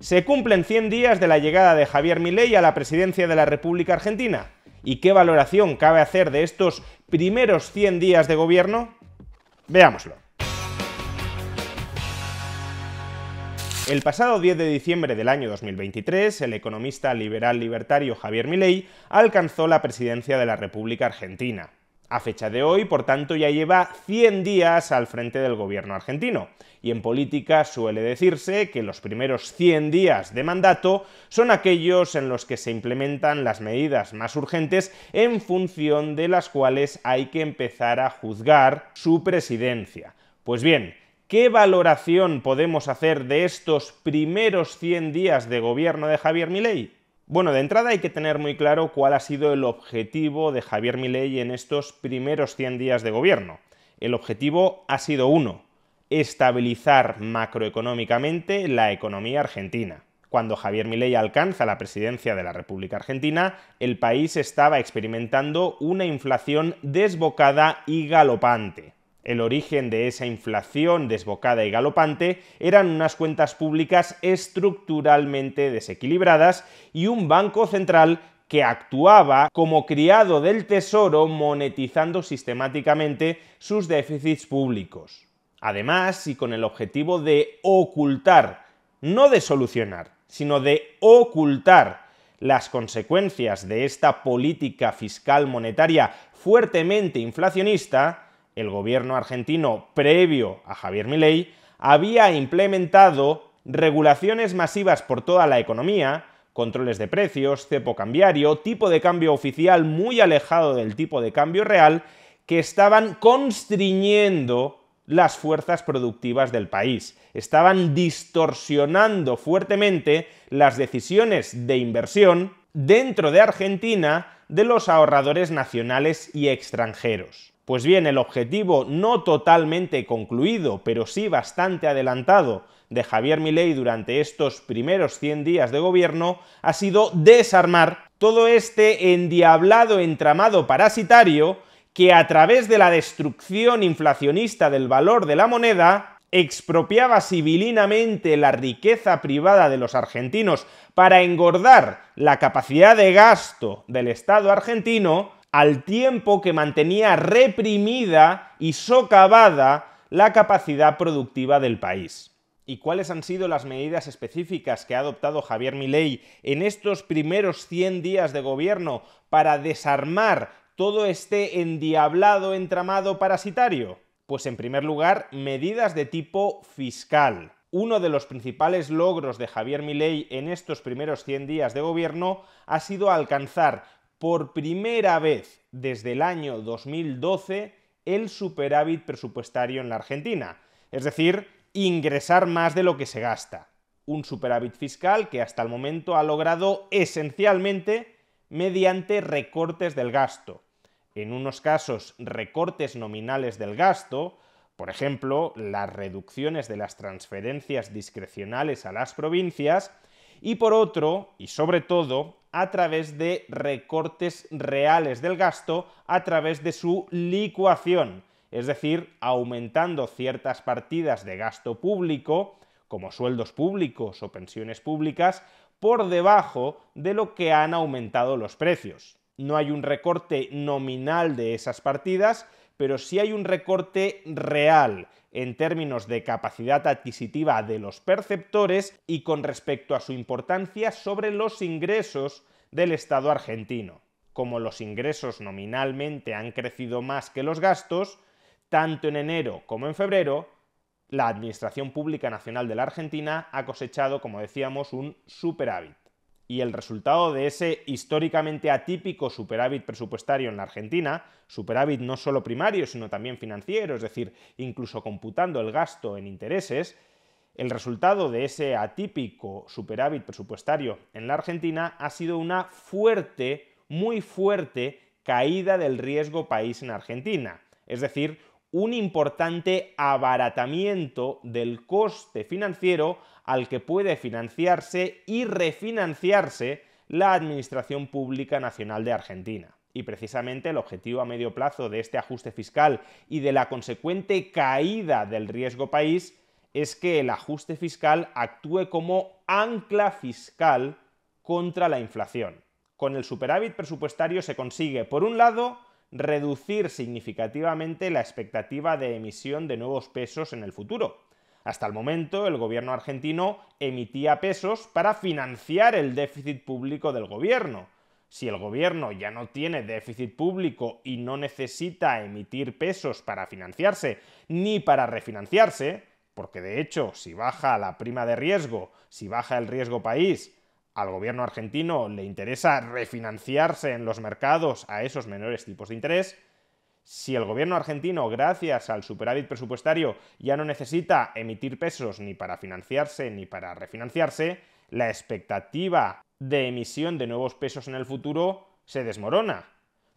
Se cumplen 100 días de la llegada de Javier Milei a la presidencia de la República Argentina. ¿Y qué valoración cabe hacer de estos primeros 100 días de gobierno? Veámoslo. El pasado 10 de diciembre del año 2023, el economista liberal libertario Javier Milei alcanzó la presidencia de la República Argentina. A fecha de hoy, por tanto, ya lleva 100 días al frente del gobierno argentino. Y en política suele decirse que los primeros 100 días de mandato son aquellos en los que se implementan las medidas más urgentes en función de las cuales hay que empezar a juzgar su presidencia. Pues bien, ¿qué valoración podemos hacer de estos primeros 100 días de gobierno de Javier Milei? Bueno, de entrada hay que tener muy claro cuál ha sido el objetivo de Javier Milei en estos primeros 100 días de gobierno. El objetivo ha sido uno: estabilizar macroeconómicamente la economía argentina. Cuando Javier Milei alcanza la presidencia de la República Argentina, el país estaba experimentando una inflación desbocada y galopante. El origen de esa inflación desbocada y galopante eran unas cuentas públicas estructuralmente desequilibradas y un banco central que actuaba como criado del tesoro monetizando sistemáticamente sus déficits públicos. Además, y con el objetivo de ocultar, no de solucionar, sino de ocultar las consecuencias de esta política fiscal monetaria fuertemente inflacionista, el gobierno argentino, previo a Javier Milei, había implementado regulaciones masivas por toda la economía, controles de precios, cepo cambiario, tipo de cambio oficial muy alejado del tipo de cambio real, que estaban constriñendo las fuerzas productivas del país. Estaban distorsionando fuertemente las decisiones de inversión dentro de Argentina de los ahorradores nacionales y extranjeros. Pues bien, el objetivo no totalmente concluido, pero sí bastante adelantado, de Javier Milei durante estos primeros 100 días de gobierno ha sido desarmar todo este endiablado entramado parasitario que, a través de la destrucción inflacionista del valor de la moneda, expropiaba civilinamente la riqueza privada de los argentinos para engordar la capacidad de gasto del Estado argentino, al tiempo que mantenía reprimida y socavada la capacidad productiva del país. ¿Y cuáles han sido las medidas específicas que ha adoptado Javier Milei en estos primeros 100 días de gobierno para desarmar todo este endiablado entramado parasitario? Pues en primer lugar, medidas de tipo fiscal. Uno de los principales logros de Javier Milei en estos primeros 100 días de gobierno ha sido alcanzar por primera vez desde el año 2012 el superávit presupuestario en la Argentina, es decir, ingresar más de lo que se gasta. Un superávit fiscal que hasta el momento ha logrado esencialmente mediante recortes del gasto. En unos casos, recortes nominales del gasto, por ejemplo, las reducciones de las transferencias discrecionales a las provincias, y por otro, y sobre todo, a través de recortes reales del gasto a través de su licuación, es decir, aumentando ciertas partidas de gasto público, como sueldos públicos o pensiones públicas, por debajo de lo que han aumentado los precios. No hay un recorte nominal de esas partidas, pero sí hay un recorte real en términos de capacidad adquisitiva de los perceptores y con respecto a su importancia sobre los ingresos del Estado argentino. Como los ingresos nominalmente han crecido más que los gastos, tanto en enero como en febrero, la Administración Pública Nacional de la Argentina ha cosechado, como decíamos, un superávit. Y el resultado de ese históricamente atípico superávit presupuestario en la Argentina, superávit no solo primario, sino también financiero, es decir, incluso computando el gasto en intereses, el resultado de ese atípico superávit presupuestario en la Argentina ha sido una fuerte, muy fuerte caída del riesgo país en Argentina, es decir, un importante abaratamiento del coste financiero al que puede financiarse y refinanciarse la Administración Pública Nacional de Argentina. Y precisamente el objetivo a medio plazo de este ajuste fiscal y de la consecuente caída del riesgo país es que el ajuste fiscal actúe como ancla fiscal contra la inflación. Con el superávit presupuestario se consigue, por un lado, reducir significativamente la expectativa de emisión de nuevos pesos en el futuro. Hasta el momento, el gobierno argentino emitía pesos para financiar el déficit público del gobierno. Si el gobierno ya no tiene déficit público y no necesita emitir pesos para financiarse ni para refinanciarse, porque de hecho, si baja la prima de riesgo, si baja el riesgo país, al gobierno argentino le interesa refinanciarse en los mercados a esos menores tipos de interés. Si el gobierno argentino, gracias al superávit presupuestario, ya no necesita emitir pesos ni para financiarse ni para refinanciarse, la expectativa de emisión de nuevos pesos en el futuro se desmorona.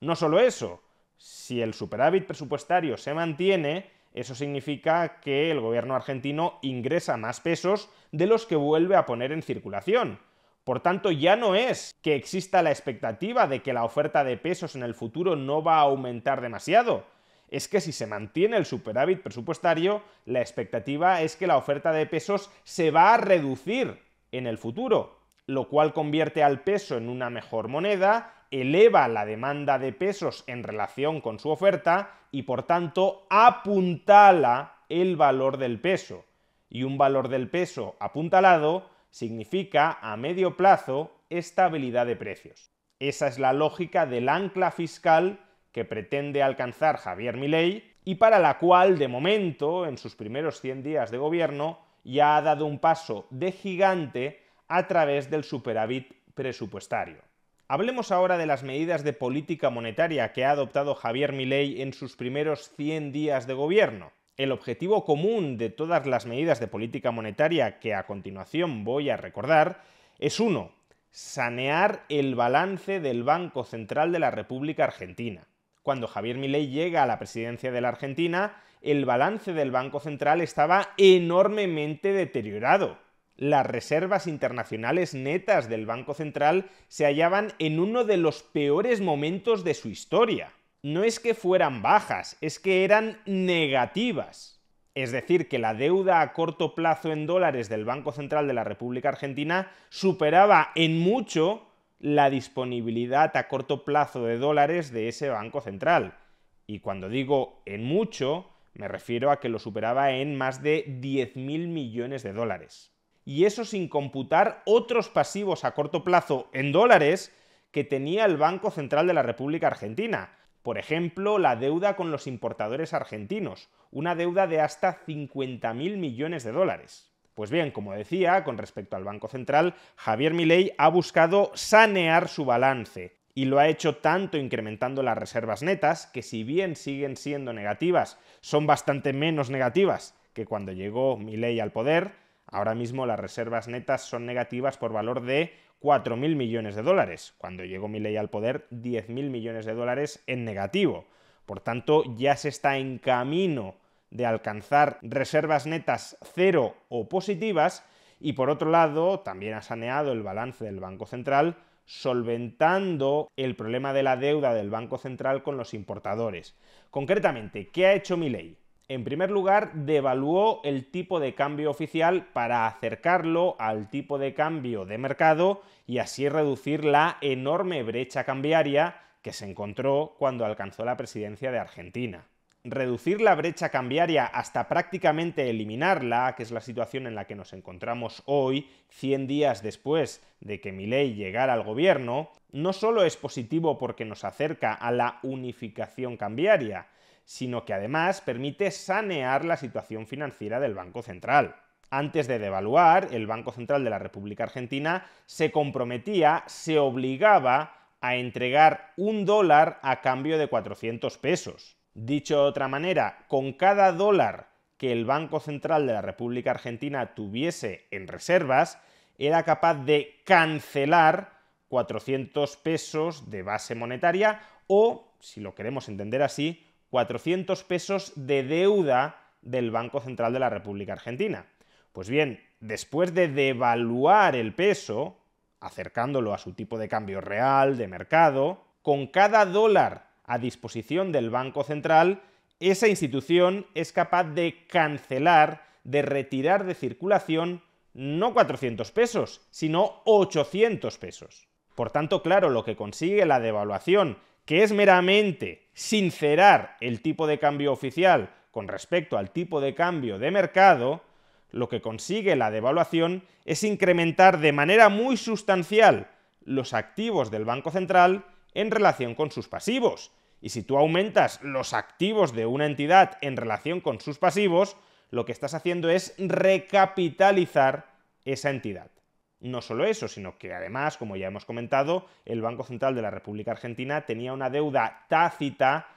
No solo eso, si el superávit presupuestario se mantiene, eso significa que el gobierno argentino ingresa más pesos de los que vuelve a poner en circulación. Por tanto, ya no es que exista la expectativa de que la oferta de pesos en el futuro no va a aumentar demasiado. Es que si se mantiene el superávit presupuestario, la expectativa es que la oferta de pesos se va a reducir en el futuro, lo cual convierte al peso en una mejor moneda, eleva la demanda de pesos en relación con su oferta y, por tanto, apuntala el valor del peso. Y un valor del peso apuntalado significa, a medio plazo, estabilidad de precios. Esa es la lógica del ancla fiscal que pretende alcanzar Javier Milei y para la cual, de momento, en sus primeros 100 días de gobierno, ya ha dado un paso de gigante a través del superávit presupuestario. Hablemos ahora de las medidas de política monetaria que ha adoptado Javier Milei en sus primeros 100 días de gobierno. El objetivo común de todas las medidas de política monetaria que a continuación voy a recordar es uno, sanear el balance del Banco Central de la República Argentina. Cuando Javier Milei llega a la presidencia de la Argentina, el balance del Banco Central estaba enormemente deteriorado. Las reservas internacionales netas del Banco Central se hallaban en uno de los peores momentos de su historia. No es que fueran bajas, es que eran negativas. Es decir, que la deuda a corto plazo en dólares del Banco Central de la República Argentina superaba en mucho la disponibilidad a corto plazo de dólares de ese Banco Central. Y cuando digo en mucho, me refiero a que lo superaba en más de 10.000 millones de dólares. Y eso sin computar otros pasivos a corto plazo en dólares que tenía el Banco Central de la República Argentina. Por ejemplo, la deuda con los importadores argentinos, una deuda de hasta 50.000 millones de dólares. Pues bien, como decía, con respecto al Banco Central, Javier Milei ha buscado sanear su balance y lo ha hecho tanto incrementando las reservas netas, que si bien siguen siendo negativas, son bastante menos negativas que cuando llegó Milei al poder. Ahora mismo las reservas netas son negativas por valor de 4.000 millones de dólares. Cuando llegó Milei al poder, 10.000 millones de dólares en negativo. Por tanto, ya se está en camino de alcanzar reservas netas cero o positivas y, por otro lado, también ha saneado el balance del Banco Central, solventando el problema de la deuda del Banco Central con los importadores. Concretamente, ¿qué ha hecho Milei? En primer lugar, devaluó el tipo de cambio oficial para acercarlo al tipo de cambio de mercado y así reducir la enorme brecha cambiaria que se encontró cuando alcanzó la presidencia de Argentina. Reducir la brecha cambiaria hasta prácticamente eliminarla, que es la situación en la que nos encontramos hoy, 100 días después de que Milei llegara al gobierno, no solo es positivo porque nos acerca a la unificación cambiaria, sino que además permite sanear la situación financiera del Banco Central. Antes de devaluar, el Banco Central de la República Argentina se comprometía, se obligaba a entregar $1 a cambio de 400 pesos. Dicho de otra manera, con cada dólar que el Banco Central de la República Argentina tuviese en reservas, era capaz de cancelar 400 pesos de base monetaria o, si lo queremos entender así, 400 pesos de deuda del Banco Central de la República Argentina. Pues bien, después de devaluar el peso, acercándolo a su tipo de cambio real, de mercado, con cada dólar a disposición del Banco Central, esa institución es capaz de cancelar de retirar de circulación no 400 pesos, sino 800 pesos. Por tanto, claro, lo que consigue la devaluación, que es meramente sincerar el tipo de cambio oficial con respecto al tipo de cambio de mercado, lo que consigue la devaluación es incrementar de manera muy sustancial los activos del Banco Central en relación con sus pasivos. Y si tú aumentas los activos de una entidad en relación con sus pasivos, lo que estás haciendo es recapitalizar esa entidad. No solo eso, sino que además, como ya hemos comentado, el Banco Central de la República Argentina tenía una deuda tácita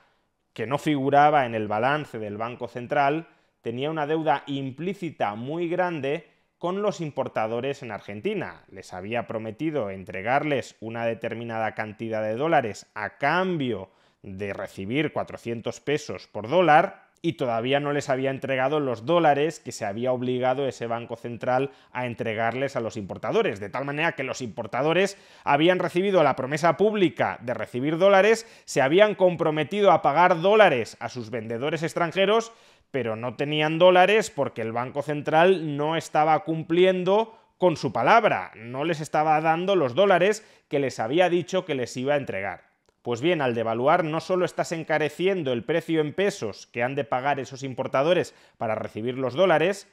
que no figuraba en el balance del Banco Central, tenía una deuda implícita muy grande con los importadores en Argentina. Les había prometido entregarles una determinada cantidad de dólares a cambio de recibir 400 pesos por dólar y todavía no les había entregado los dólares que se había obligado ese Banco Central a entregarles a los importadores, de tal manera que los importadores habían recibido la promesa pública de recibir dólares, se habían comprometido a pagar dólares a sus vendedores extranjeros, pero no tenían dólares porque el Banco Central no estaba cumpliendo con su palabra, no les estaba dando los dólares que les había dicho que les iba a entregar. Pues bien, al devaluar no solo estás encareciendo el precio en pesos que han de pagar esos importadores para recibir los dólares,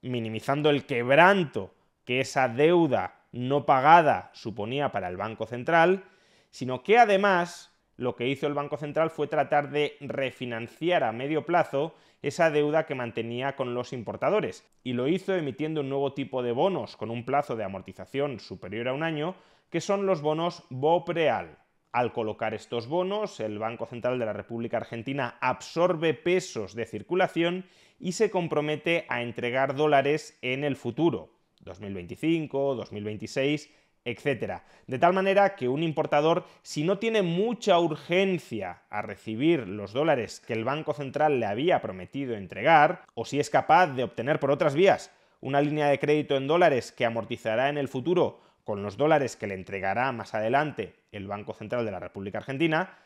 minimizando el quebranto que esa deuda no pagada suponía para el Banco Central, sino que además lo que hizo el Banco Central fue tratar de refinanciar a medio plazo esa deuda que mantenía con los importadores, y lo hizo emitiendo un nuevo tipo de bonos con un plazo de amortización superior a un año, que son los bonos BOPREAL. Al colocar estos bonos, el Banco Central de la República Argentina absorbe pesos de circulación y se compromete a entregar dólares en el futuro, 2025, 2026, etc. De tal manera que un importador, si no tiene mucha urgencia a recibir los dólares que el Banco Central le había prometido entregar, o si es capaz de obtener por otras vías una línea de crédito en dólares que amortizará en el futuro con los dólares que le entregará más adelante el Banco Central de la República Argentina,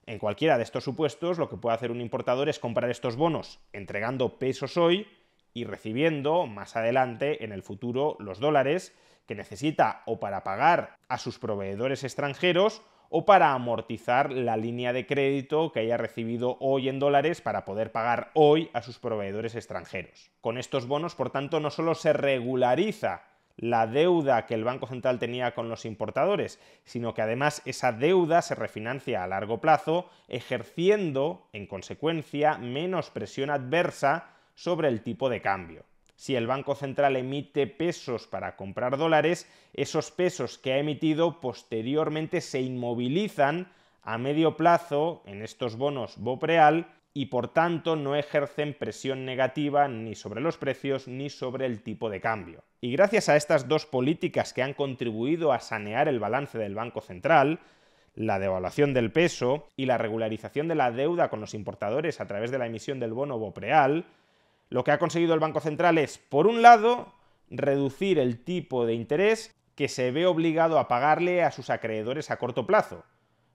en cualquiera de estos supuestos lo que puede hacer un importador es comprar estos bonos entregando pesos hoy y recibiendo más adelante en el futuro los dólares que necesita o para pagar a sus proveedores extranjeros o para amortizar la línea de crédito que haya recibido hoy en dólares para poder pagar hoy a sus proveedores extranjeros. Con estos bonos, por tanto, no solo se regulariza la deuda que el Banco Central tenía con los importadores, sino que además esa deuda se refinancia a largo plazo, ejerciendo, en consecuencia, menos presión adversa sobre el tipo de cambio. Si el Banco Central emite pesos para comprar dólares, esos pesos que ha emitido posteriormente se inmovilizan a medio plazo en estos bonos BOPREAL y por tanto no ejercen presión negativa ni sobre los precios ni sobre el tipo de cambio. Y gracias a estas dos políticas que han contribuido a sanear el balance del Banco Central, la devaluación del peso y la regularización de la deuda con los importadores a través de la emisión del bono BOPREAL, lo que ha conseguido el Banco Central es, por un lado, reducir el tipo de interés que se ve obligado a pagarle a sus acreedores a corto plazo,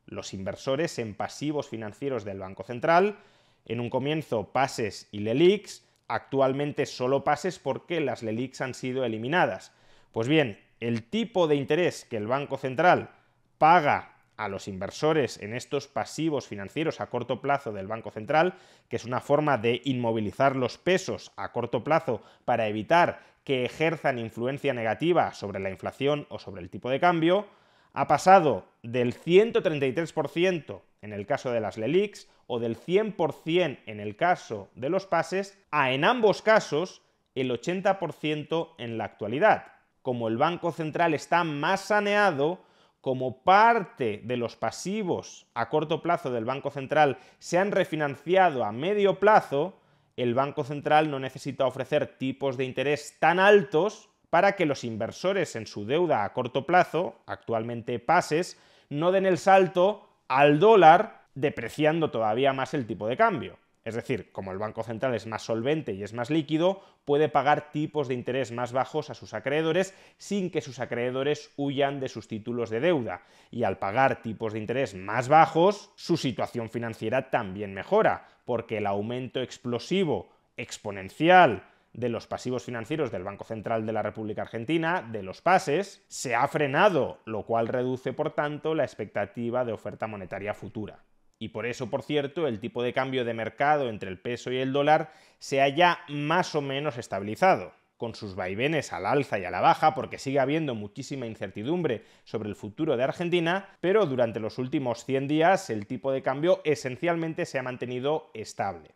los inversores en pasivos financieros del Banco Central, en un comienzo PASES y LELIQs, actualmente solo PASES porque las LELIQs han sido eliminadas. Pues bien, el tipo de interés que el Banco Central paga a los inversores en estos pasivos financieros a corto plazo del Banco Central, que es una forma de inmovilizar los pesos a corto plazo para evitar que ejerzan influencia negativa sobre la inflación o sobre el tipo de cambio, ha pasado del 133% en el caso de las LELIQs o del 100% en el caso de los PASES a, en ambos casos, el 80% en la actualidad. Como el Banco Central está más saneado, como parte de los pasivos a corto plazo del Banco Central se han refinanciado a medio plazo, el Banco Central no necesita ofrecer tipos de interés tan altos para que los inversores en su deuda a corto plazo, actualmente PASES, no den el salto al dólar depreciando todavía más el tipo de cambio. Es decir, como el Banco Central es más solvente y es más líquido, puede pagar tipos de interés más bajos a sus acreedores sin que sus acreedores huyan de sus títulos de deuda. Y al pagar tipos de interés más bajos, su situación financiera también mejora, porque el aumento explosivo, exponencial, de los pasivos financieros del Banco Central de la República Argentina, de los PASES, se ha frenado, lo cual reduce, por tanto, la expectativa de oferta monetaria futura. Y por eso, por cierto, el tipo de cambio de mercado entre el peso y el dólar se halla más o menos estabilizado, con sus vaivenes al alza y a la baja, porque sigue habiendo muchísima incertidumbre sobre el futuro de Argentina, pero durante los últimos 100 días el tipo de cambio esencialmente se ha mantenido estable.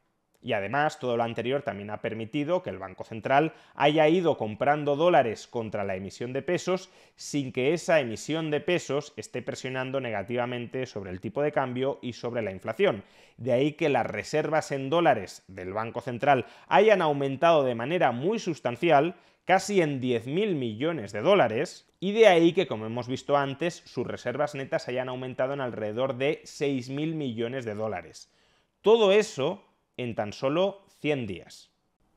Y además, todo lo anterior también ha permitido que el Banco Central haya ido comprando dólares contra la emisión de pesos sin que esa emisión de pesos esté presionando negativamente sobre el tipo de cambio y sobre la inflación. De ahí que las reservas en dólares del Banco Central hayan aumentado de manera muy sustancial, casi en 10.000 millones de dólares, y de ahí que, como hemos visto antes, sus reservas netas hayan aumentado en alrededor de 6.000 millones de dólares. Todo eso en tan solo 100 días.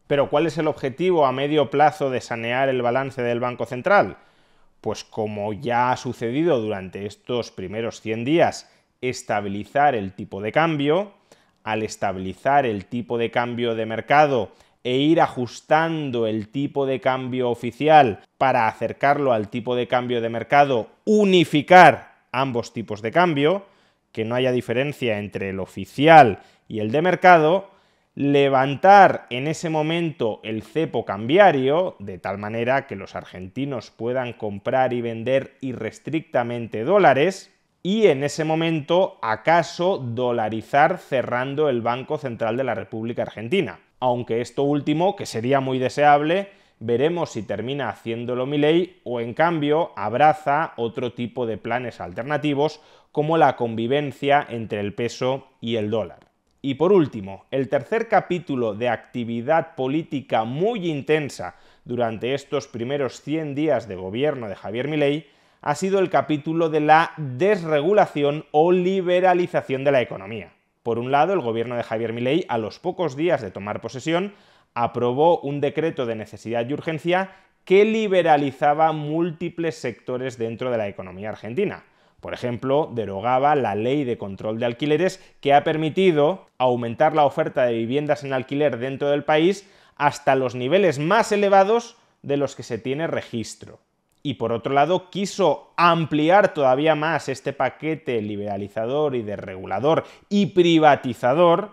Pero ¿cuál es el objetivo a medio plazo de sanear el balance del Banco Central? Pues como ya ha sucedido durante estos primeros 100 días, estabilizar el tipo de cambio. Al estabilizar el tipo de cambio de mercado e ir ajustando el tipo de cambio oficial para acercarlo al tipo de cambio de mercado, unificar ambos tipos de cambio, que no haya diferencia entre el oficial y el de mercado, levantar en ese momento el cepo cambiario, de tal manera que los argentinos puedan comprar y vender irrestrictamente dólares, y en ese momento, acaso, dolarizar cerrando el Banco Central de la República Argentina. Aunque esto último, que sería muy deseable, veremos si termina haciéndolo Milei o en cambio abraza otro tipo de planes alternativos como la convivencia entre el peso y el dólar. Y por último, el tercer capítulo de actividad política muy intensa durante estos primeros 100 días de gobierno de Javier Milei ha sido el capítulo de la desregulación o liberalización de la economía. Por un lado, el gobierno de Javier Milei, a los pocos días de tomar posesión, aprobó un decreto de necesidad y urgencia que liberalizaba múltiples sectores dentro de la economía argentina. Por ejemplo, derogaba la ley de control de alquileres que ha permitido aumentar la oferta de viviendas en alquiler dentro del país hasta los niveles más elevados de los que se tiene registro. Y por otro lado, quiso ampliar todavía más este paquete liberalizador y desregulador y privatizador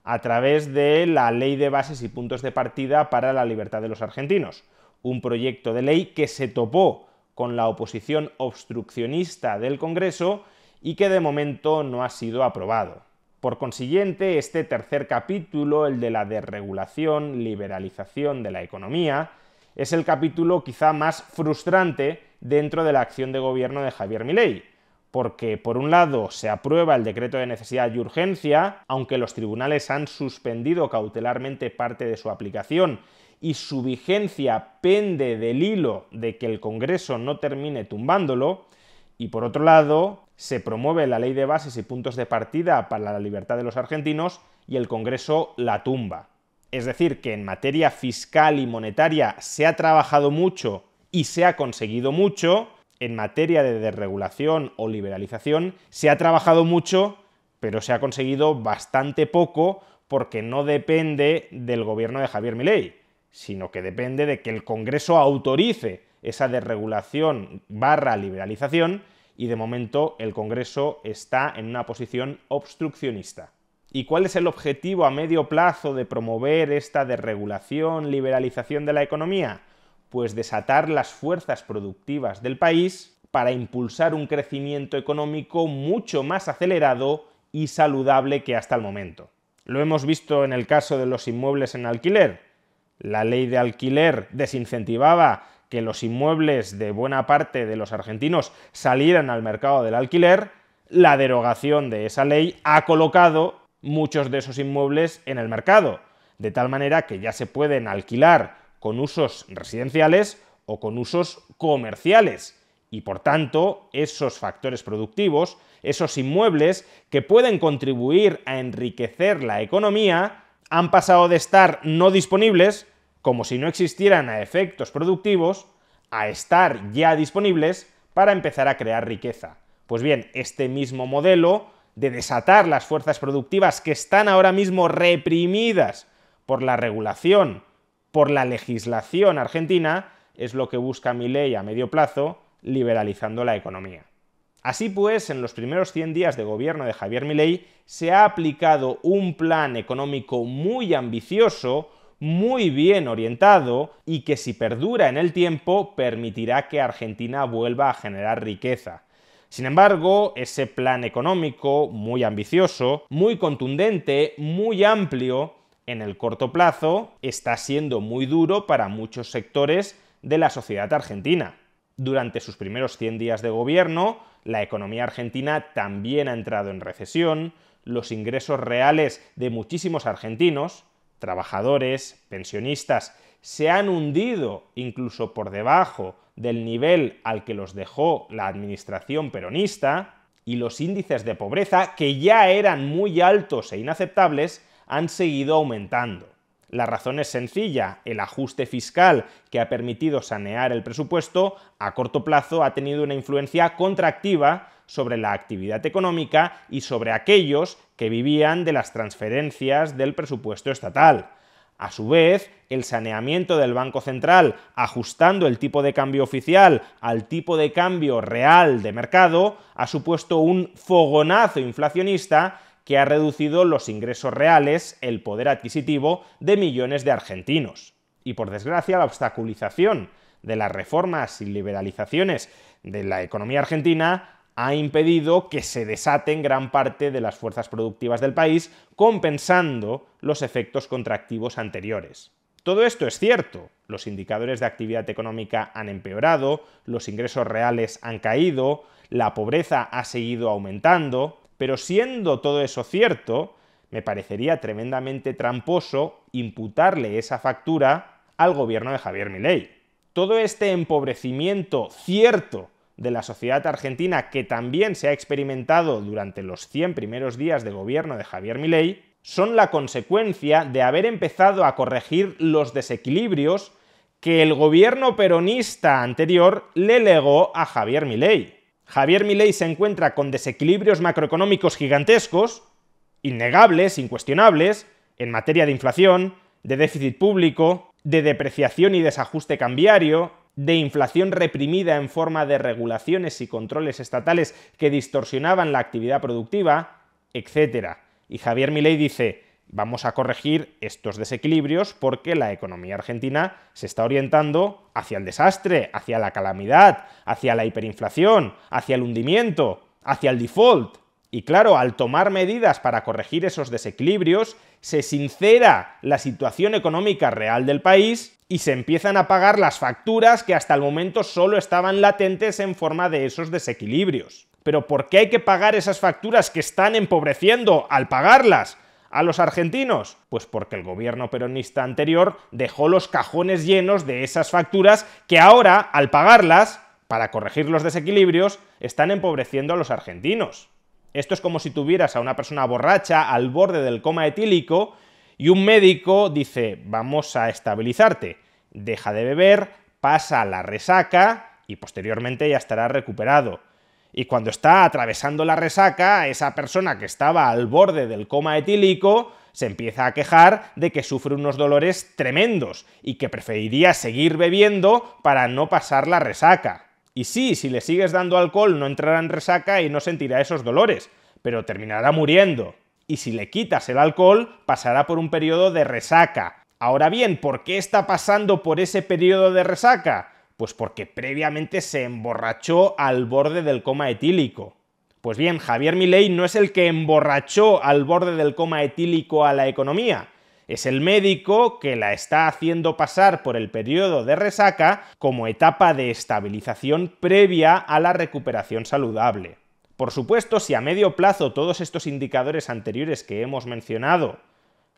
a través de la Ley de Bases y Puntos de Partida para la Libertad de los Argentinos, un proyecto de ley que se topó con la oposición obstruccionista del Congreso y que de momento no ha sido aprobado. Por consiguiente, este tercer capítulo, el de la desregulación, liberalización de la economía, es el capítulo quizá más frustrante dentro de la acción de gobierno de Javier Milei, porque por un lado se aprueba el decreto de necesidad y urgencia, aunque los tribunales han suspendido cautelarmente parte de su aplicación y su vigencia pende del hilo de que el Congreso no termine tumbándolo, y por otro lado se promueve la Ley de Bases y Puntos de Partida para la Libertad de los Argentinos y el Congreso la tumba. Es decir, que en materia fiscal y monetaria se ha trabajado mucho y se ha conseguido mucho. En materia de desregulación o liberalización se ha trabajado mucho, pero se ha conseguido bastante poco porque no depende del gobierno de Javier Milei, sino que depende de que el Congreso autorice esa desregulación / liberalización y de momento el Congreso está en una posición obstruccionista. ¿Y cuál es el objetivo a medio plazo de promover esta desregulación, liberalización de la economía? Pues desatar las fuerzas productivas del país para impulsar un crecimiento económico mucho más acelerado y saludable que hasta el momento. Lo hemos visto en el caso de los inmuebles en alquiler. La ley de alquiler desincentivaba que los inmuebles de buena parte de los argentinos salieran al mercado del alquiler. La derogación de esa ley ha colocado muchos de esos inmuebles en el mercado, de tal manera que ya se pueden alquilar con usos residenciales o con usos comerciales. Y por tanto, esos factores productivos, esos inmuebles que pueden contribuir a enriquecer la economía, han pasado de estar no disponibles, como si no existieran a efectos productivos, a estar ya disponibles para empezar a crear riqueza. Pues bien, este mismo modelo de desatar las fuerzas productivas que están ahora mismo reprimidas por la regulación, por la legislación argentina, es lo que busca Milei a medio plazo, liberalizando la economía. Así pues, en los primeros 100 días de gobierno de Javier Milei se ha aplicado un plan económico muy ambicioso, muy bien orientado y que si perdura en el tiempo permitirá que Argentina vuelva a generar riqueza. Sin embargo, ese plan económico muy ambicioso, muy contundente, muy amplio, en el corto plazo está siendo muy duro para muchos sectores de la sociedad argentina. Durante sus primeros 100 días de gobierno, la economía argentina también ha entrado en recesión, los ingresos reales de muchísimos argentinos, trabajadores, pensionistas, se han hundido incluso por debajo del nivel al que los dejó la administración peronista, y los índices de pobreza, que ya eran muy altos e inaceptables, han seguido aumentando. La razón es sencilla: el ajuste fiscal que ha permitido sanear el presupuesto a corto plazo ha tenido una influencia contractiva sobre la actividad económica y sobre aquellos que vivían de las transferencias del presupuesto estatal. A su vez, el saneamiento del Banco Central, ajustando el tipo de cambio oficial al tipo de cambio real de mercado, ha supuesto un fogonazo inflacionista que ha reducido los ingresos reales, el poder adquisitivo de millones de argentinos. Y por desgracia, la obstaculización de las reformas y liberalizaciones de la economía argentina ha impedido que se desaten gran parte de las fuerzas productivas del país, compensando los efectos contractivos anteriores. Todo esto es cierto: los indicadores de actividad económica han empeorado, los ingresos reales han caído, la pobreza ha seguido aumentando, pero siendo todo eso cierto, me parecería tremendamente tramposo imputarle esa factura al gobierno de Javier Milei. Todo este empobrecimiento cierto de la sociedad argentina, que también se ha experimentado durante los 100 primeros días de gobierno de Javier Milei, son la consecuencia de haber empezado a corregir los desequilibrios que el gobierno peronista anterior le legó a Javier Milei. Javier Milei se encuentra con desequilibrios macroeconómicos gigantescos, innegables, incuestionables, en materia de inflación, de déficit público, de depreciación y desajuste cambiario, de inflación reprimida en forma de regulaciones y controles estatales que distorsionaban la actividad productiva, etc. Y Javier Milei dice: vamos a corregir estos desequilibrios porque la economía argentina se está orientando hacia el desastre, hacia la calamidad, hacia la hiperinflación, hacia el hundimiento, hacia el default. Y claro, al tomar medidas para corregir esos desequilibrios, se sincera la situación económica real del país y se empiezan a pagar las facturas que hasta el momento solo estaban latentes en forma de esos desequilibrios. ¿Pero por qué hay que pagar esas facturas que están empobreciendo al pagarlas a los argentinos? Pues porque el gobierno peronista anterior dejó los cajones llenos de esas facturas que ahora, al pagarlas, para corregir los desequilibrios, están empobreciendo a los argentinos. Esto es como si tuvieras a una persona borracha al borde del coma etílico y un médico dice: vamos a estabilizarte, deja de beber, pasa la resaca y posteriormente ya estará recuperado. Y cuando está atravesando la resaca, esa persona que estaba al borde del coma etílico se empieza a quejar de que sufre unos dolores tremendos y que preferiría seguir bebiendo para no pasar la resaca. Y sí, si le sigues dando alcohol no entrará en resaca y no sentirá esos dolores, pero terminará muriendo. Y si le quitas el alcohol, pasará por un periodo de resaca. Ahora bien, ¿por qué está pasando por ese periodo de resaca? Pues porque previamente se emborrachó al borde del coma etílico. Pues bien, Javier Milei no es el que emborrachó al borde del coma etílico a la economía. Es el médico que la está haciendo pasar por el periodo de resaca como etapa de estabilización previa a la recuperación saludable. Por supuesto, si a medio plazo todos estos indicadores anteriores que hemos mencionado,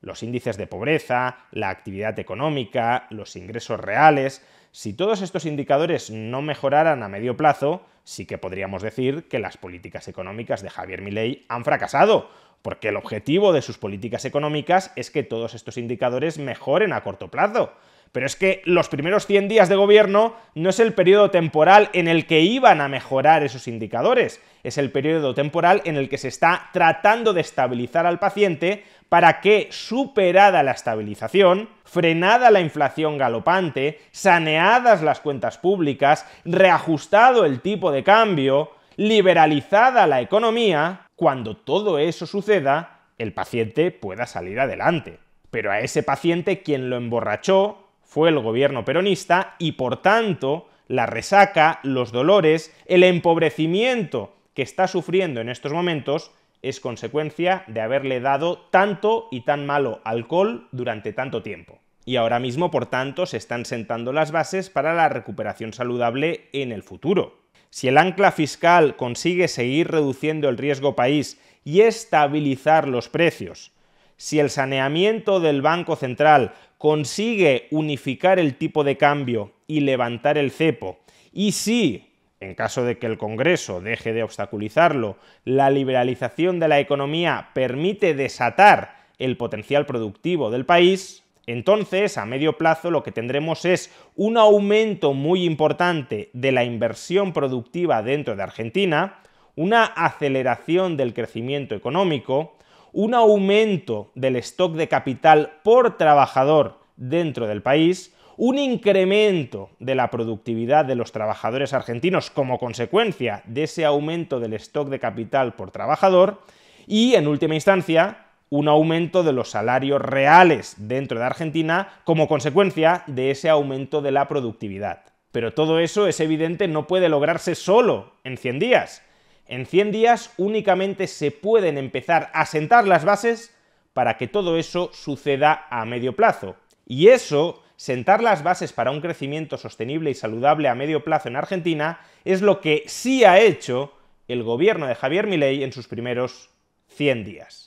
los índices de pobreza, la actividad económica, los ingresos reales, si todos estos indicadores no mejoraran a medio plazo, sí que podríamos decir que las políticas económicas de Javier Milei han fracasado, porque el objetivo de sus políticas económicas es que todos estos indicadores mejoren a corto plazo. Pero es que los primeros 100 días de gobierno no es el periodo temporal en el que iban a mejorar esos indicadores, es el periodo temporal en el que se está tratando de estabilizar al paciente para que, superada la estabilización, frenada la inflación galopante, saneadas las cuentas públicas, reajustado el tipo de cambio, liberalizada la economía, cuando todo eso suceda, el paciente pueda salir adelante. Pero a ese paciente quien lo emborrachó fue el gobierno peronista y, por tanto, la resaca, los dolores, el empobrecimiento que está sufriendo en estos momentos es consecuencia de haberle dado tanto y tan malo alcohol durante tanto tiempo. Y ahora mismo, por tanto, se están sentando las bases para la recuperación saludable en el futuro. Si el ancla fiscal consigue seguir reduciendo el riesgo país y estabilizar los precios, si el saneamiento del Banco Central consigue unificar el tipo de cambio y levantar el cepo, y si, en caso de que el Congreso deje de obstaculizarlo, la liberalización de la economía permite desatar el potencial productivo del país, entonces, a medio plazo, lo que tendremos es un aumento muy importante de la inversión productiva dentro de Argentina, una aceleración del crecimiento económico, un aumento del stock de capital por trabajador dentro del país, un incremento de la productividad de los trabajadores argentinos como consecuencia de ese aumento del stock de capital por trabajador y, en última instancia, un aumento de los salarios reales dentro de Argentina como consecuencia de ese aumento de la productividad. Pero todo eso, es evidente, no puede lograrse solo en 100 días. En 100 días únicamente se pueden empezar a sentar las bases para que todo eso suceda a medio plazo. Y eso, sentar las bases para un crecimiento sostenible y saludable a medio plazo en Argentina, es lo que sí ha hecho el gobierno de Javier Milei en sus primeros 100 días.